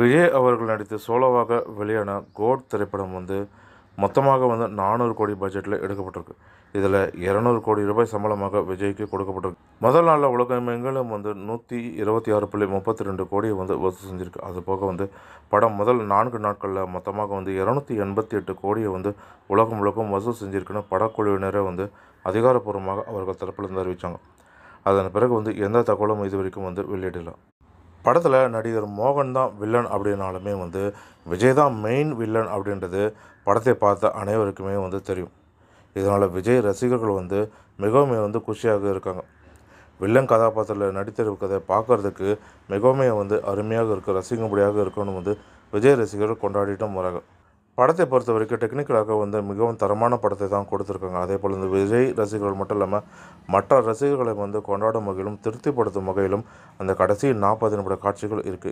விஜய் அவர்கள் நடித்து சோலோவாக வெளியான கோட் திரைப்படம் மொத்தமாக 400 கோடி பட்ஜெட்டில் எடுக்கப்பட்டிருக்கு. இதில் 200 கோடி ரூபாய் சம்பளமாக விஜய்க்கு கொடுக்கப்பட்டிருக்கு. முதல் நாளில் உலகமெங்கிலும் 126.32 கோடியை வசூல் செஞ்சிருக்கு. அதுபோக படம் முதல் 4 நாட்களில் மொத்தமாக 288 கோடியை உலகம் முழுக்கும் வசூல் செஞ்சிருக்குன்னு படக்குழுவினரே அதிகாரப்பூர்வமாக அவர்கள் தரப்பிலிருந்து அறிவித்தாங்க. அதன் பிறகு எந்த தகவலும் இதுவரைக்கும் வெளியிடலாம். படத்தில் நடிகர் மோகன் தான் வில்லன் அப்படின்னாலுமே விஜய் தான் மெயின் வில்லன் அப்படின்றது படத்தை பார்த்த அனைவருக்குமே தெரியும். இதனால் விஜய் ரசிகர்கள் மிகவும் குஷியாக இருக்காங்க. வில்லன் கதாபாத்திரத்தில் நடித்திருக்கிறதை பார்க்குறதுக்கு மிகவும் அருமையாக இருக்குது, ரசிக்கும்படியாக இருக்கணும்னு விஜய் ரசிகர்கள் கொண்டாடிட்டும் வராங்க. படத்தை பொறுத்த வரைக்கும் டெக்னிக்கலாக மிகவும் தரமான படத்தை தான் கொடுத்துருக்காங்க. அதே போல் விஜய் ரசிகர்கள் மட்டும் இல்லாமல் மற்ற ரசிகர்களை கொண்டாடும் வகையிலும் திருப்திப்படுத்தும் வகையிலும் அந்த கடைசி 40 நிமிட காட்சிகள் இருக்குது.